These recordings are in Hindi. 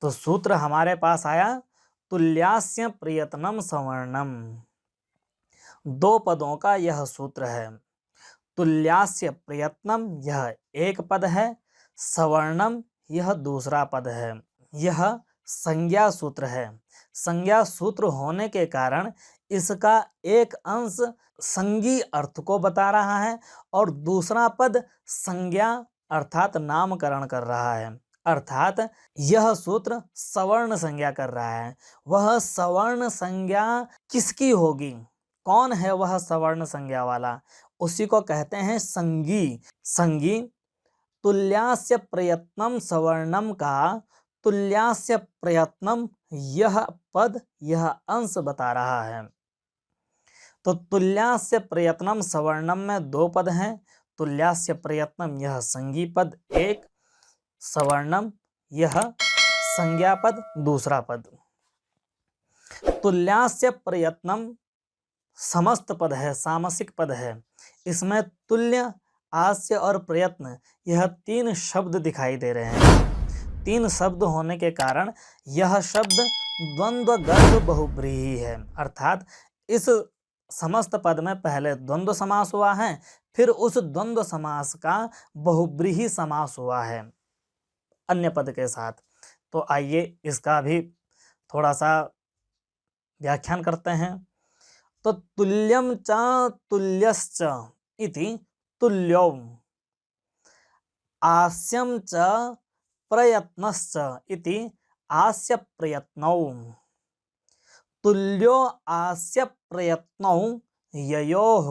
तो सूत्र हमारे पास आया तुल्यास्य प्रयत्नम सवर्णम। दो पदों का यह सूत्र है। तुल्यास्य प्रयत्नम यह एक पद है, सवर्णम यह दूसरा पद है। यह संज्ञा सूत्र है। संज्ञा सूत्र होने के कारण इसका एक अंश संज्ञी अर्थ को बता रहा है और दूसरा पद संज्ञा अर्थात नामकरण कर रहा है। अर्थात यह सूत्र सवर्ण संज्ञा कर रहा है। वह सवर्ण संज्ञा किसकी होगी? कौन है वह सवर्ण संज्ञा वाला? उसी को कहते हैं संज्ञी। संज्ञी तुल्यास्य प्रयत्नम सवर्णम का तुल्यास्य प्रयत्नम यह पद यह अंश बता रहा है। तो तुल्यास्य प्रयत्नम सवर्णम में दो पद हैं। तुल्यास्य प्रयत्नम यह संज्ञी पद एक, सवर्णम यह संज्ञा पद दूसरा पद। तुल्यास्य प्रयत्नम समस्त पद है, सामसिक पद है। इसमें तुल्य, आस्य और प्रयत्न यह तीन शब्द दिखाई दे रहे हैं। तीन शब्द होने के कारण यह शब्द द्वंद्व गर्भ बहुब्रीहि है। अर्थात इस समस्त पद में पहले द्वंद्व समास हुआ है, फिर उस द्वंद्व समास का बहुब्रीहि समास हुआ है अन्य पद के साथ। तो आइए इसका भी थोड़ा सा व्याख्यान करते हैं। तो तुल्यम च तुल्यश्च इति तुल्यौ, आस्यम च प्रयत्नश्च इति आस्य प्रयत्नौ, तुल्यो आस्य प्रयत्नौ ययोः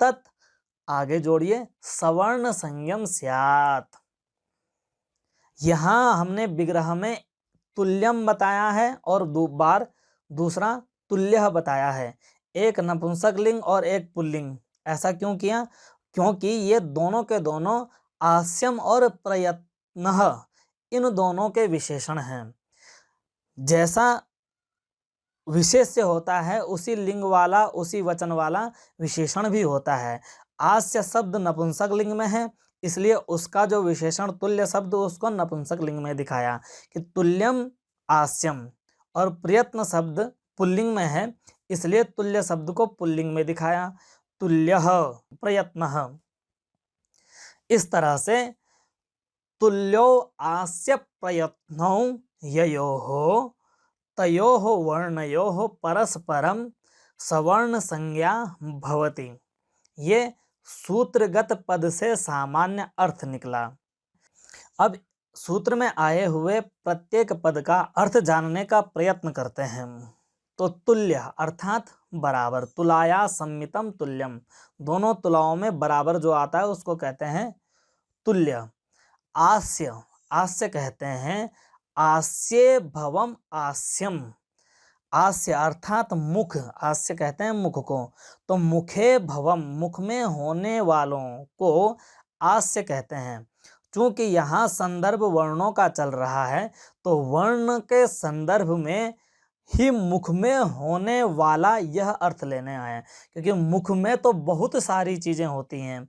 तत् आगे जोड़िए सवर्ण संयम स्यात्। यहाँ हमने विग्रह में तुल्यम बताया है और दो बार दूसरा तुल्य बताया है। एक नपुंसक लिंग और एक पुल्लिंग। ऐसा क्यों किया? क्योंकि ये दोनों के दोनों आस्यम और प्रयत्नः इन दोनों के विशेषण हैं। जैसा विशेष्य होता है उसी लिंग वाला उसी वचन वाला विशेषण भी होता है। आस्य शब्द नपुंसक लिंग में है, इसलिए उसका जो विशेषण तुल्य शब्द उसको नपुंसक लिंग में दिखाया कि तुल्यम आस्यम, और प्रयत्न शब्द पुल्लिंग में है, इसलिए तुल्य शब्द को पुल्लिंग में दिखाया, तुल्यः प्रयत्नः। इस तरह से तुल्यो आस्य प्रयत्नौ ययोः तयोः वर्णयोः परस्परम सवर्ण संज्ञा भवति। ये सूत्रगत पद से सामान्य अर्थ निकला। अब सूत्र में आए हुए प्रत्येक पद का अर्थ जानने का प्रयत्न करते हैं। तो तुल्य अर्थात बराबर, तुलाया सम्मितम तुल्यम, दोनों तुलाओं में बराबर जो आता है उसको कहते हैं तुल्य। आस्य, आस्य कहते हैं आस्ये भवम आस्यम। आस्य अर्थात मुख, आस्य कहते हैं मुख को, तो मुखे भवम मुख में होने वालों को आस्य कहते हैं। चूंकि यहाँ संदर्भ वर्णों का चल रहा है तो वर्ण के संदर्भ में ही मुख में होने वाला यह अर्थ लेने आए, क्योंकि मुख में तो बहुत सारी चीजें होती हैं।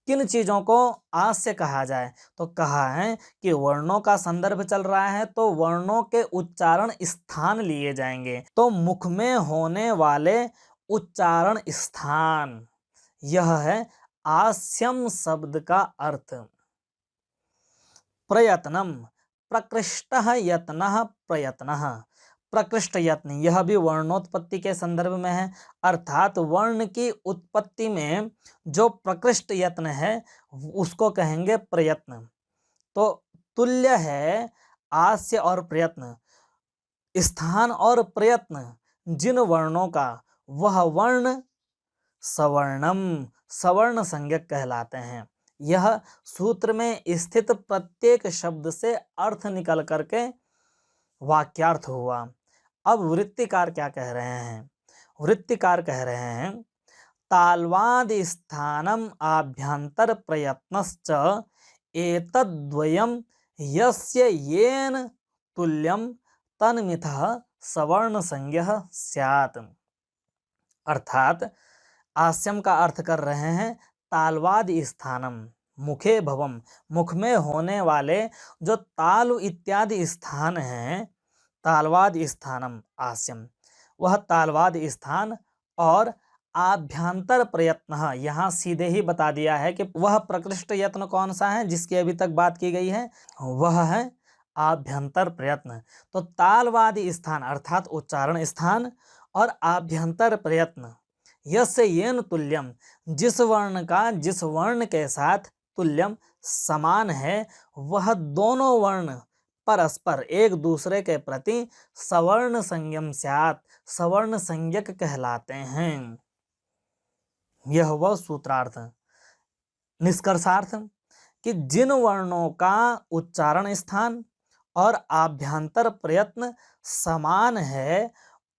किन चीजों को आस्य कहा जाए? तो कहा है कि वर्णों का संदर्भ चल रहा है तो वर्णों के उच्चारण स्थान लिए जाएंगे, तो मुख में होने वाले उच्चारण स्थान, यह है आस्यम शब्द का अर्थ। प्रयत्नम प्रकृष्टः यत्नः प्रयत्नः, प्रकृष्ट यत्न यह भी वर्णोत्पत्ति के संदर्भ में है। अर्थात वर्ण की उत्पत्ति में जो प्रकृष्ट यत्न है उसको कहेंगे प्रयत्न। तो तुल्य है आस्य और प्रयत्न, स्थान और प्रयत्न जिन वर्णों का, वह वर्ण सवर्णम सवर्ण संज्ञक कहलाते हैं। यह सूत्र में स्थित प्रत्येक शब्द से अर्थ निकल करके वाक्यार्थ हुआ। अब वृत्तिकार क्या कह रहे हैं? वृत्तिकार कह रहे हैं तालवाद स्थानम आभ्यंतर प्रयत्नश्च एतद्वयम यस्य येन तुल्यम तन्मिथः सवर्ण संज्ञः स्यात्। अर्थात आस्यम का अर्थ कर रहे हैं तालवाद स्थानम, मुखे भवम, मुख में होने वाले जो तालु इत्यादि स्थान हैं, तालवाद स्थानम आस्यम, वह तालवाद स्थान, और आभ्यंतर प्रयत्न, यहाँ सीधे ही बता दिया है कि वह प्रकृष्ट यत्न कौन सा है जिसकी अभी तक बात की गई है, वह है आभ्यंतर प्रयत्न। तो तालवादी स्थान अर्थात उच्चारण स्थान और आभ्यंतर प्रयत्न, यस्य येन तुल्यम, जिस वर्ण का जिस वर्ण के साथ तुल्यम समान है, वह दोनों वर्ण परस्पर एक दूसरे के प्रति सवर्ण संयम स्यात्, सवर्ण संज्ञक कहलाते हैं। यह वह सूत्रार्थ। निष्कर्षार्थ कि जिन वर्णों का उच्चारण स्थान और आभ्यंतर प्रयत्न समान है,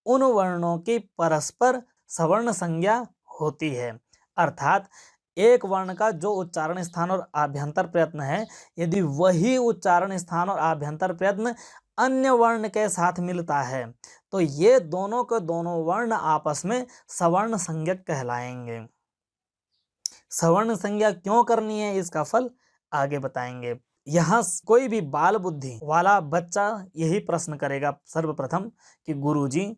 उन वर्णों की परस्पर सवर्ण संज्ञा होती है। अर्थात एक वर्ण का जो उच्चारण स्थान और आभ्यंतर प्रयत्न है, यदि वही उच्चारण स्थान और आभ्यंतर प्रयत्न अन्य वर्ण के साथ मिलता है, तो ये दोनों के दोनों वर्ण आपस में सवर्ण संज्ञक कहलाएंगे। सवर्ण संज्ञा क्यों करनी है, इसका फल आगे बताएंगे। यहाँ कोई भी बाल बुद्धि वाला बच्चा यही प्रश्न करेगा सर्वप्रथम कि गुरुजी,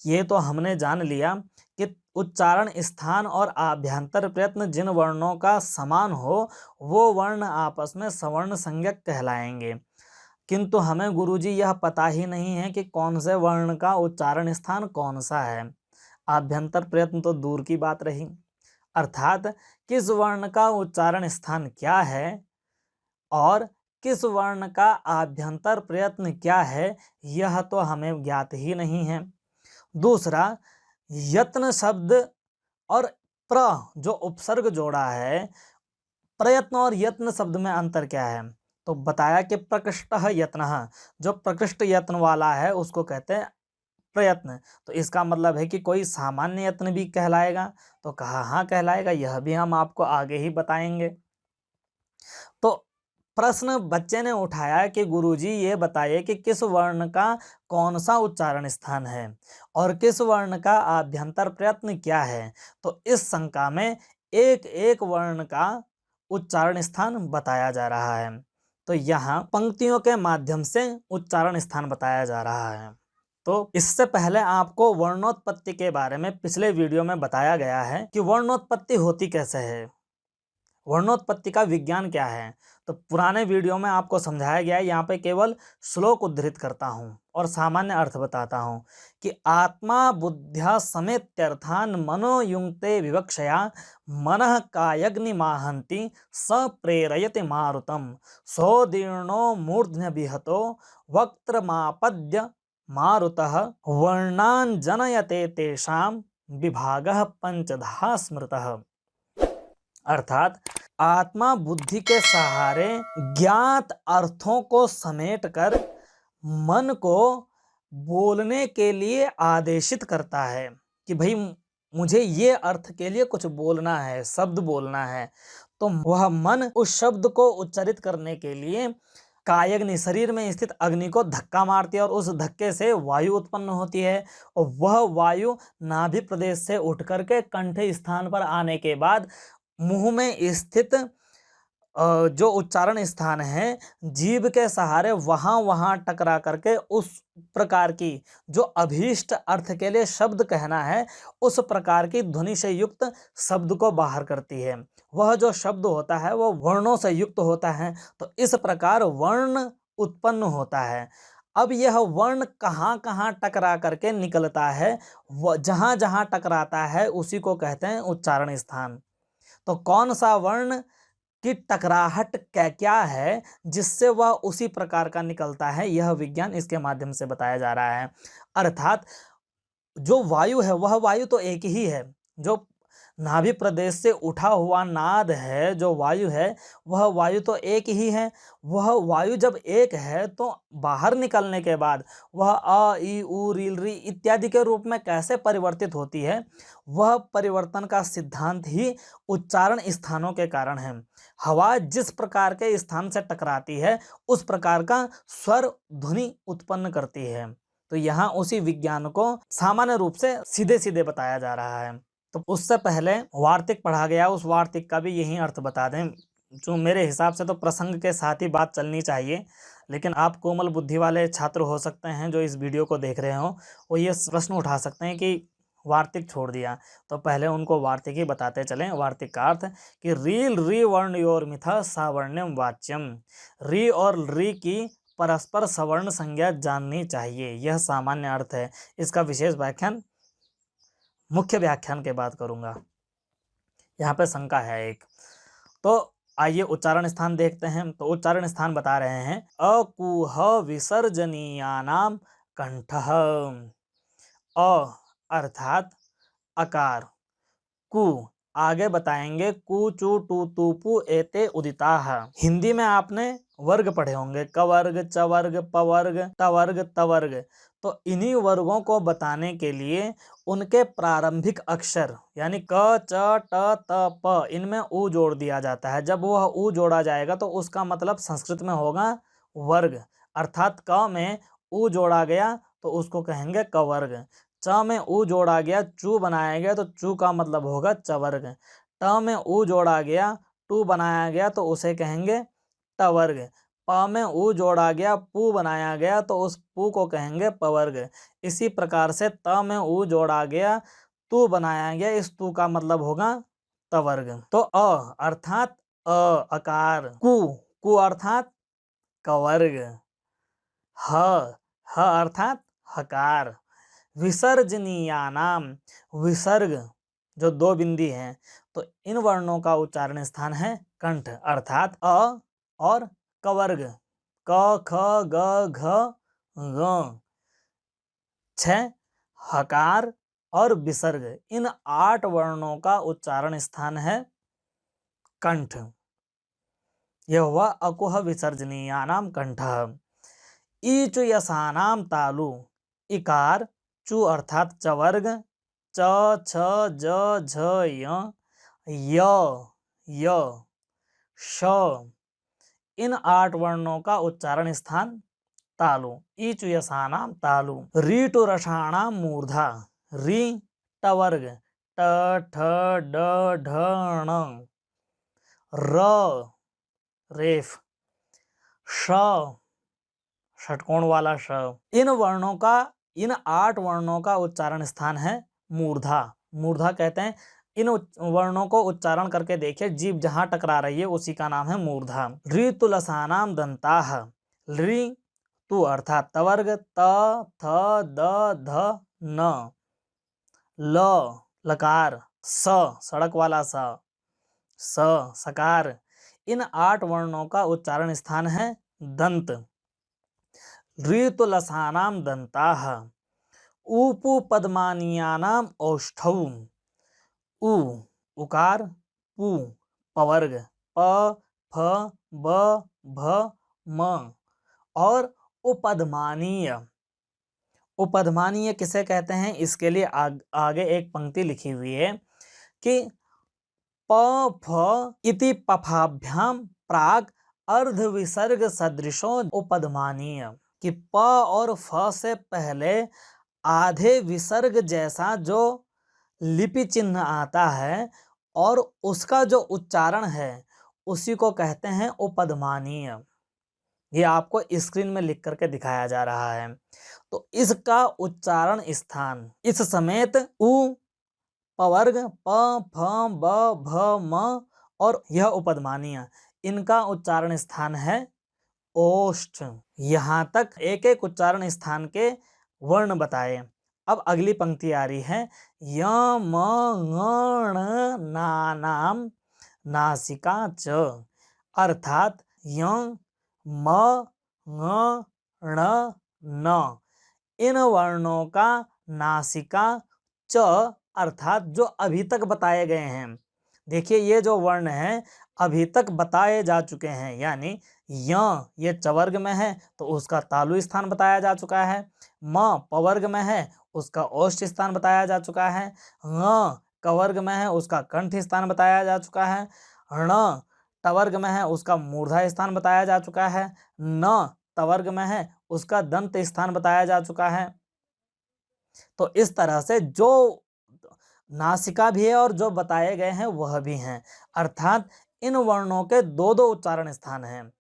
ये तो हमने जान लिया कि उच्चारण स्थान और आभ्यंतर प्रयत्न जिन वर्णों का समान हो, वो वर्ण आपस में सवर्ण संज्ञक कहलाएंगे, किंतु हमें गुरुजी यह पता ही नहीं है कि कौन से वर्ण का उच्चारण स्थान कौन सा है। आभ्यंतर प्रयत्न तो दूर की बात रही, अर्थात किस वर्ण का उच्चारण स्थान क्या है और किस वर्ण का आभ्यंतर प्रयत्न क्या है, यह तो हमें ज्ञात ही नहीं है। दूसरा, यत्न शब्द और प्र जो उपसर्ग जोड़ा है, प्रयत्न और यत्न शब्द में अंतर क्या है, तो बताया कि प्रकृष्टः यत्नः, जो प्रकृष्ट यत्न वाला है उसको कहते हैं प्रयत्न। तो इसका मतलब है कि कोई सामान्य यत्न भी कहलाएगा, तो कहा हाँ कहलाएगा, यह भी हम आपको आगे ही बताएंगे। तो प्रश्न बच्चे ने उठाया कि गुरुजी ये बताइए कि किस वर्ण का कौन सा उच्चारण स्थान है और किस वर्ण का आभ्यंतर प्रयत्न क्या है। तो इस शंका में एक एक वर्ण का उच्चारण स्थान बताया जा रहा है। तो यहाँ पंक्तियों के माध्यम से उच्चारण स्थान बताया जा रहा है। तो इससे पहले आपको वर्णोत्पत्ति के बारे में पिछले वीडियो में बताया गया है कि वर्णोत्पत्ति होती कैसे है, वर्णोत्पत्ति का विज्ञान क्या है। तो पुराने वीडियो में आपको समझाया गया है, यहाँ पे केवल श्लोक उद्धृत करता हूँ और सामान्य अर्थ बताता हूँ कि आत्मा बुद्ध्या समेत्यर्थान मनो युंक्ते विवक्षया मनः कायग्निमाहन्ति स प्रेरयति मारुतम सोदीर्णो मूर्ध्न विहतो वक्त्रमापद्य मारुतः वर्णान् जनयते तेषां विभागः पंचधा स्मृतः। अर्थात आत्मा बुद्धि के सहारे ज्ञात अर्थों को समेटकर मन को बोलने के लिए आदेशित करता है कि भाई मुझे ये अर्थ के लिए कुछ बोलना है, शब्द बोलना है। तो वह मन उस शब्द को उच्चारित करने के लिए कायग्नि, शरीर में स्थित अग्नि को धक्का मारती है और उस धक्के से वायु उत्पन्न होती है और वह वायु नाभि प्रदेश से उठ करके कंठ स्थान पर आने के बाद मुंह में स्थित जो उच्चारण स्थान है, जीभ के सहारे वहां टकरा करके उस प्रकार की जो अभीष्ट अर्थ के लिए शब्द कहना है, उस प्रकार की ध्वनि से युक्त शब्द को बाहर करती है। वह जो शब्द होता है वो वर्णों से युक्त होता है। तो इस प्रकार वर्ण उत्पन्न होता है। अब यह वर्ण कहाँ कहाँ टकरा करके निकलता है, जहां जहां टकराता है उसी को कहते हैं उच्चारण स्थान। तो कौन सा वर्ण की टकराहट क्या है जिससे वह उसी प्रकार का निकलता है, यह विज्ञान इसके माध्यम से बताया जा रहा है। अर्थात जो वायु है वह वायु तो एक ही है, जो नाभि प्रदेश से उठा हुआ नाद है, जो वायु है वह वायु तो एक ही है। वह वायु जब एक है तो बाहर निकलने के बाद वह अ ई उ रील री इत्यादि के रूप में कैसे परिवर्तित होती है, वह परिवर्तन का सिद्धांत ही उच्चारण स्थानों के कारण है। हवा जिस प्रकार के स्थान से टकराती है उस प्रकार का स्वर ध्वनि उत्पन्न करती है। तो यहाँ उसी विज्ञान को सामान्य रूप से सीधे सीधे बताया जा रहा है। तो उससे पहले वार्तिक पढ़ा गया, उस वार्तिक का भी यही अर्थ बता दें। जो मेरे हिसाब से तो प्रसंग के साथ ही बात चलनी चाहिए, लेकिन आप कोमल बुद्धि वाले छात्र हो सकते हैं जो इस वीडियो को देख रहे हो, वो ये प्रश्न उठा सकते हैं कि वार्तिक छोड़ दिया। तो पहले उनको वार्तिक ही बताते चलें। वार्तिक का अर्थ कि रील री वर्ण योर मिथा सावर्ण्यम वाच्यम। री और री की परस्पर सवर्ण संज्ञा जाननी चाहिए, यह सामान्य अर्थ है। इसका विशेष व्याख्यान मुख्य व्याख्यान के बाद करूंगा। यहाँ पे शंका है एक, तो आइए उच्चारण स्थान देखते हैं। तो उच्चारण स्थान बता रहे हैं अकुह विसर्जनीयानाम कंठः। अ अर्थात अकार, कु आगे बताएंगे कु चु टू तू पु एते उदिताः। हिंदी में आपने वर्ग पढ़े होंगे, कवर्ग, चवर्ग, पवर्ग, तवर्ग, तवर्ग। तो इन्हीं वर्गों को बताने के लिए उनके प्रारंभिक अक्षर यानी क च ट त प इनमें उ जोड़ दिया जाता है। जब वह उ जोड़ा जाएगा तो उसका मतलब संस्कृत में होगा वर्ग। अर्थात क में उ जोड़ा गया तो उसको कहेंगे कवर्ग। च में उ जोड़ा गया, चू बनाया गया तो चू का मतलब होगा चवर्ग। ट में उ जोड़ा गया, टू बनाया गया तो उसे कहेंगे टवर्ग। प में उ जोड़ा गया, पू बनाया गया तो उस पू को कहेंगे पवर्ग। इसी प्रकार से त में उ जोड़ा गया, तू बनाया गया, इस तू का मतलब होगा तवर्ग। तो अ अर्थात अकार, कु अर्थात कवर्ग, ह अर्थात हकार। विसर्जनीयानाम, विसर्ग जो दो बिंदी हैं, तो इन वर्णों का उच्चारण स्थान है कंठ अर्थात अ और कवर्ग क ख ग घ ङ। 6 हकार और विसर्ग, इन 8 वर्णों का उच्चारण स्थान है कंठ। यह हुआ अकुह विसर्जनीयानाम कंठः। ईचु यसानाम तालु, इकार चु अर्थात चवर्ग, च छ ज झ य श, इन 8 वर्णों का उच्चारण स्थान तालु। ईचु यसानाम तालु। रीटु रसाणाम मूर्धा, री टवर्ग ट ठ ड ढ ण, र रेफ, श षटकोण वाला श। इन 8 वर्णों का उच्चारण स्थान है मूर्धा। मूर्धा कहते हैं इन वर्णों को उच्चारण करके देखिए, जीभ जहां टकरा रही है उसी का नाम है मूर्धा। ऋतु लसानाम दंताः, ऋ तु अर्थात तवर्ग त थ द ध न, ल लकार, स सड़क वाला स, स सकार। इन 8 वर्णों का उच्चारण स्थान है दंत। ऋतु लसानाम दंताः। ऊपु पद्मानीयानाम औष्ठौ, उ उकार, पु पवर्ग प फ ब भ म और उपधमानीय। उपधमानीय किसे कहते हैं, इसके लिए आगे एक पंक्ति लिखी हुई है कि प फ इति पफाभ्याम प्राग अर्ध विसर्ग सदृशो उपधमानीय, कि प और फ से पहले आधे विसर्ग जैसा जो लिपि चिन्ह आता है और उसका जो उच्चारण है उसी को कहते हैं उपधमानीय। ये आपको स्क्रीन में लिख करके दिखाया जा रहा है। तो इसका उच्चारण स्थान इस समेत उ पवर्ग प फ ब भ म और यह उपधमानीय, इनका उच्चारण स्थान है ओष्ठ। यहाँ तक एक एक उच्चारण स्थान के वर्ण बताए। अब अगली पंक्ति आ रही है य म ङ ण ना नाम नासिका च, अर्थात य म ङ ण न, इन वर्णों का नासिका च अर्थात जो अभी तक बताए गए हैं। देखिए ये जो वर्ण हैं अभी तक बताए जा चुके हैं, यानी ये चवर्ग में है तो उसका तालु स्थान बताया जा चुका है, म पवर्ग में है उसका ओष्ठ स्थान बताया जा चुका है, ङ कवर्ग में है उसका कंठ स्थान बताया जा चुका है, ण टवर्ग में है उसका मूर्धा स्थान बताया जा चुका है, न तवर्ग में है उसका दंत स्थान बताया जा चुका है। तो इस तरह से जो नासिका भी है और जो बताए गए हैं वह भी हैं, अर्थात इन वर्णों के दो दो उच्चारण स्थान हैं।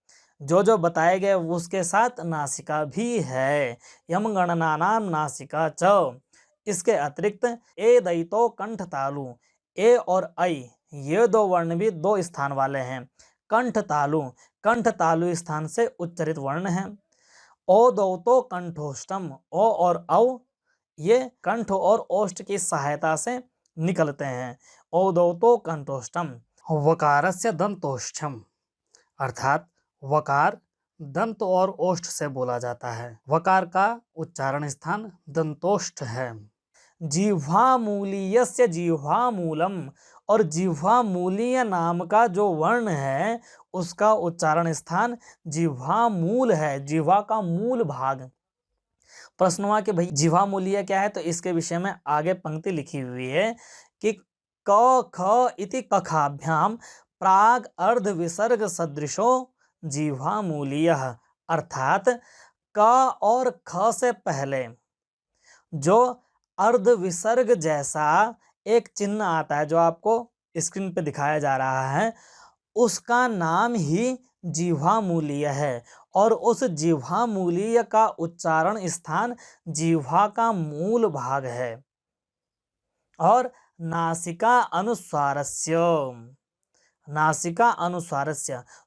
जो बताए गए उसके साथ नासिका भी है। यम गणनानाम नासिका च। इसके अतिरिक्त ए दयितो कंठ तालु, ए और ऐ ये दो वर्ण भी दो स्थान वाले हैं। कंठ तालु स्थान से उच्चरित वर्ण है। ओ दौतो कंठोष्टम, ओ और औ ये कंठ और ओष्ठ की सहायता से निकलते हैं। ओ दौतो कंठोष्टम। वकारस्य दंतोष्ठम, अर्थात वकार दंत और ओष्ठ से बोला जाता है। वकार का उच्चारण स्थान दंतोष्ठ है। जिह्वामूलीयस्य जिह्वामूलम, और जिह्वामूलीय नाम का जो वर्ण है उसका उच्चारण स्थान जिह्वामूल है, जिह्वा का मूल भाग। प्रश्न हुआ कि भाई जिह्वामूलीय क्या है, तो इसके विषय में आगे पंक्ति लिखी हुई है कि क ख इति कखाभ्याम प्राग अर्ध विसर्ग सदृशो जिह्वामूलीयः, अर्थात क और ख से पहले जो अर्ध विसर्ग जैसा एक चिन्ह आता है, जो आपको स्क्रीन पे दिखाया जा रहा है, उसका नाम ही जिह्वामूलीय है। और उस जिह्वामूलीय का उच्चारण स्थान जिह्वा का मूल भाग है। और नासिका अनुस्वारस्य,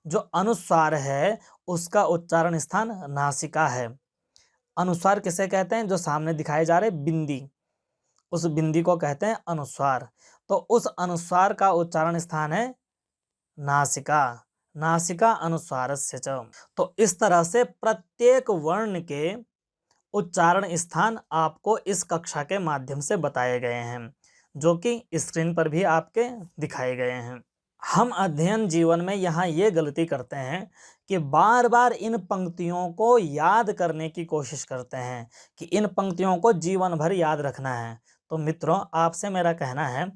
जो अनुस्वार है उसका उच्चारण स्थान नासिका है। अनुस्वार किसे कहते हैं? जो सामने दिखाए जा रहे बिंदी, उस बिंदी को कहते हैं अनुस्वार। तो उस अनुस्वार का उच्चारण स्थान है नासिका अनुस्वारस्य च। तो इस तरह से प्रत्येक वर्ण के उच्चारण स्थान आपको इस कक्षा के माध्यम से बताए गए हैं, जो कि स्क्रीन पर भी आपके दिखाए गए हैं। हम अध्ययन जीवन में यहाँ ये गलती करते हैं कि बार बार इन पंक्तियों को याद करने की कोशिश करते हैं कि इन पंक्तियों को जीवन भर याद रखना है। तो मित्रों, आपसे मेरा कहना है,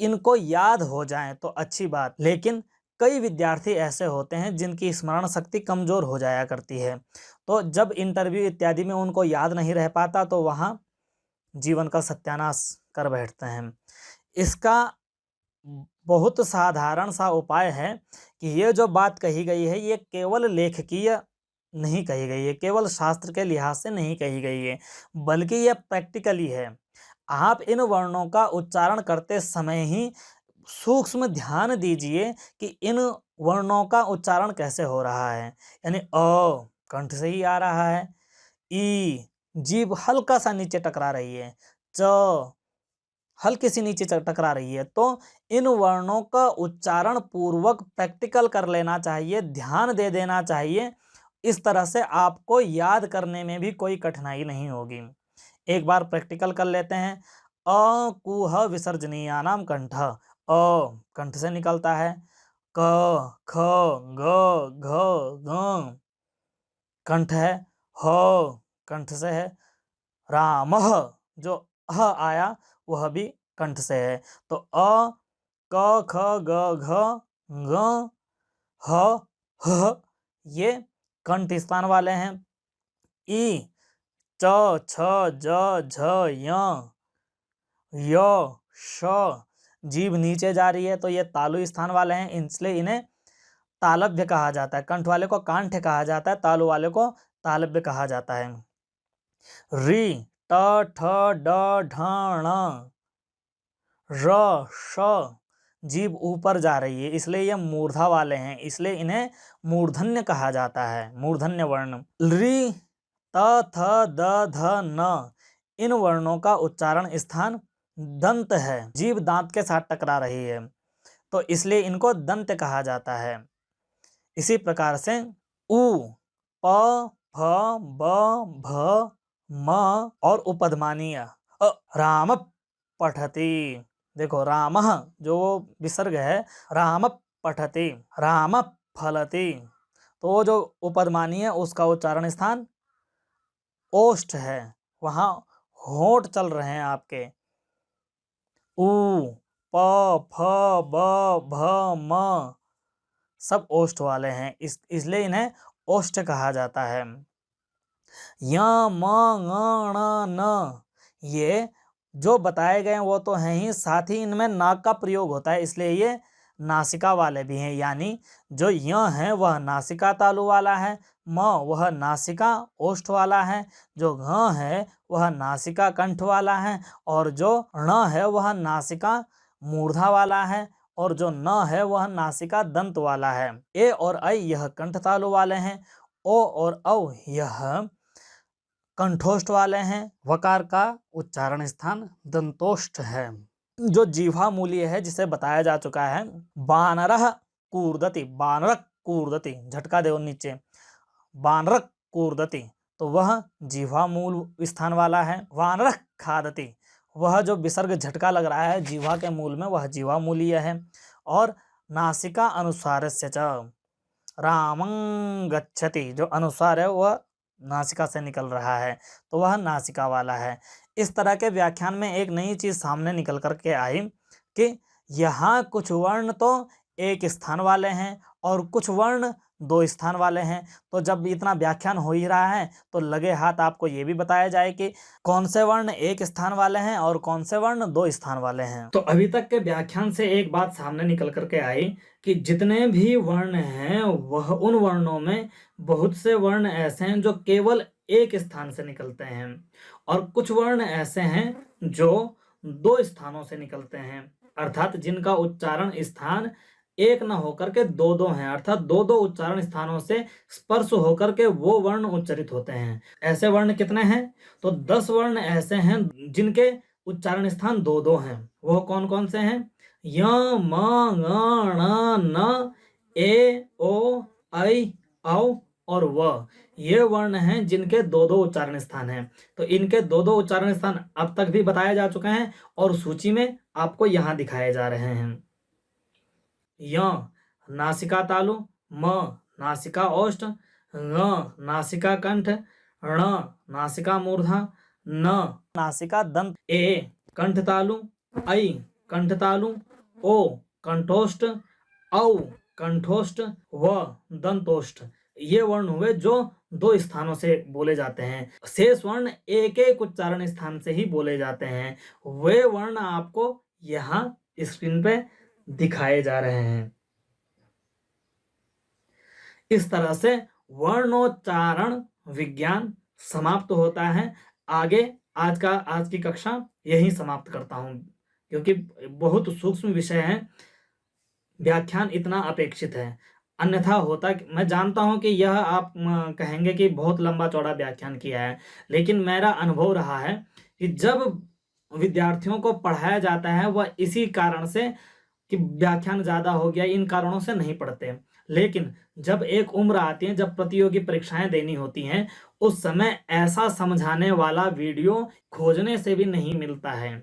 इनको याद हो जाएं तो अच्छी बात, लेकिन कई विद्यार्थी ऐसे होते हैं जिनकी स्मरण शक्ति कमजोर हो जाया करती है। तो जब इंटरव्यू इत्यादि में उनको याद नहीं रह पाता तो वहाँ जीवन का सत्यानाश कर बैठते हैं। इसका बहुत साधारण सा उपाय है कि ये जो बात कही गई है ये केवल लेखकीय नहीं कही गई है, केवल शास्त्र के लिहाज से नहीं कही गई है, बल्कि ये प्रैक्टिकली है। आप इन वर्णों का उच्चारण करते समय ही सूक्ष्म ध्यान दीजिए कि इन वर्णों का उच्चारण कैसे हो रहा है। यानी अ कंठ से ही आ रहा है, ई जीभ हल्का सा नीचे टकरा रही है, च हल्की सी नीचे टकरा रही है। तो इन वर्णों का उच्चारण पूर्वक प्रैक्टिकल कर लेना चाहिए, ध्यान दे देना चाहिए। इस तरह से आपको याद करने में भी कोई कठिनाई नहीं होगी। एक बार प्रैक्टिकल कर लेते हैं। अ कुह विसर्जनीयानाम कंठ, अ कंठ से निकलता है। क ख ग घ घ कंठ है। ह कंठ से है। रामः जो ह आया वह भी कंठ से है। तो अ क ख ग घ ग ह ह ये कंठ स्थान वाले हैं। ई च छ ज झ य श जीभ नीचे जा रही है, तो ये तालु स्थान वाले हैं, इसलिए इन्हें तालव्य कहा जाता है। कंठ वाले को कांठ कहा जाता है, तालु वाले को तालव्य कहा जाता है। री ट ठ ड ढ ण र श जीभ ऊपर जा रही है, इसलिए ये मूर्धा वाले हैं, इसलिए इन्हें मूर्धन्य कहा जाता है, मूर्धन्य वर्ण। री त थ द ध न इन वर्णों का उच्चारण स्थान दंत है, जीभ दांत के साथ टकरा रही है, तो इसलिए इनको दंत कहा जाता है। इसी प्रकार से उ प फ ब भ म और उपधमानीय राम पठति, देखो रामः जो विसर्ग है, राम पठति, राम फलति, तो वो जो उपधमानीय है उसका उच्चारण स्थान ओष्ठ है, वहां होंठ चल रहे हैं आपके। उ प फ ब भ म सब ओष्ठ वाले हैं, इसलिए इन्हें ओष्ठ कहा जाता है। य म ङ ण न ये जो बताए गए वो तो हैं ही, साथ ही इनमें नाक का प्रयोग होता है, इसलिए ये नासिका वाले भी हैं, यानी जो य है वह नासिका तालु वाला है, म वह नासिका ओष्ठ वाला है, जो घ है वह नासिका कंठ वाला है, और जो ण है वह नासिका मूर्धा वाला है, और जो न है वह नासिका दंत वाला है। ए और ऐ यह कंठ तालु वाले हैं। ओ और औ यह कंठोष्ठ वाले हैं। वकार का उच्चारण स्थान दंतोष्ठ है। जो जीवा मूल्य है जिसे बताया जा चुका है, बानरः कूर्दति, बानरक कूर्दति, झटका दो नीचे, बानरक कूर्दति, तो वह जीवा मूल स्थान वाला है। वानरः खादति, वह जो विसर्ग झटका लग रहा है जीवा के मूल में, वह जीवा मूलीय है। और नासिका अनुस्वारस्य च, रामं गच्छति, जो अनुस्वार है वह नासिका से निकल रहा है, तो वह नासिका वाला है। इस तरह के व्याख्यान में एक नई चीज सामने निकल करके आई कि यहाँ कुछ वर्ण तो एक स्थान वाले हैं और कुछ वर्ण दो स्थान वाले हैं। तो जब इतना व्याख्यान हो ही रहा है तो लगे हाथ आपको ये भी बताया जाए कि कौन से वर्ण एक स्थान वाले हैं और कौन से वर्ण दो स्थान वाले हैं। तो अभी तक के व्याख्यान से एक बात सामने निकल करके आई कि जितने भी वर्ण हैं वह उन वर्णों में बहुत से वर्ण ऐसे हैं जो केवल एक स्थान से निकलते हैं, और कुछ वर्ण ऐसे हैं जो दो स्थानों से निकलते हैं, अर्थात जिनका उच्चारण स्थान एक न होकर के दो दो हैं, अर्थात दो दो उच्चारण स्थानों से स्पर्श होकर के वो वर्ण उच्चरित होते हैं। ऐसे वर्ण कितने हैं? तो 10 वर्ण ऐसे हैं जिनके उच्चारण स्थान दो दो हैं। वो कौन कौन से हैं? य, म, ङ, ण, न, ए, ओ, ऐ, औ और व, ये वर्ण हैं जिनके दो दो उच्चारण स्थान हैं। तो इनके दो दो उच्चारण स्थान अब तक भी बताए जा चुके हैं और सूची में आपको यहाँ दिखाए जा रहे हैं। य नासिका तालु, म नासिका ओष्ठ, ङ नासिका कंठ, ण नासिका मूर्धा, न नासिका दंत, ए कंठ तालु, ऐ कंठ तालु, ओ कंठोष्ठ, औ कंठोष्ठ, व दंतोष्ठ। ये वर्ण हुए जो दो स्थानों से बोले जाते हैं। शेष वर्ण एक एक उच्चारण स्थान से ही बोले जाते हैं। वे वर्ण आपको यहाँ स्क्रीन पे दिखाए जा रहे हैं। इस तरह से वर्णोच्चारण विज्ञान समाप्त होता है। आगे आज की कक्षा यही समाप्त करता हूं, क्योंकि बहुत सूक्ष्म विषय है, व्याख्यान इतना अपेक्षित है। अन्यथा होता, मैं जानता हूं कि यह आप कहेंगे कि बहुत लंबा चौड़ा व्याख्यान किया है, लेकिन मेरा अनुभव रहा है कि जब विद्यार्थियों को पढ़ाया जाता है वह इसी कारण से कि व्याख्यान ज़्यादा हो गया, इन कारणों से नहीं पढ़ते। लेकिन जब एक उम्र आती है, जब प्रतियोगी परीक्षाएं देनी होती हैं, उस समय ऐसा समझाने वाला वीडियो खोजने से भी नहीं मिलता है।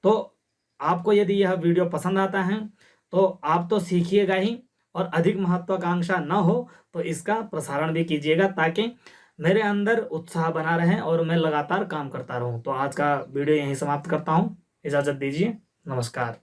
तो आपको यदि यह वीडियो पसंद आता है तो आप तो सीखिएगा ही, और अधिक महत्वाकांक्षा न हो तो इसका प्रसारण भी कीजिएगा, ताकि मेरे अंदर उत्साह बना रहे और मैं लगातार काम करता रहूं। तो आज का वीडियो यहीं समाप्त करता हूं, इजाज़त दीजिए, नमस्कार।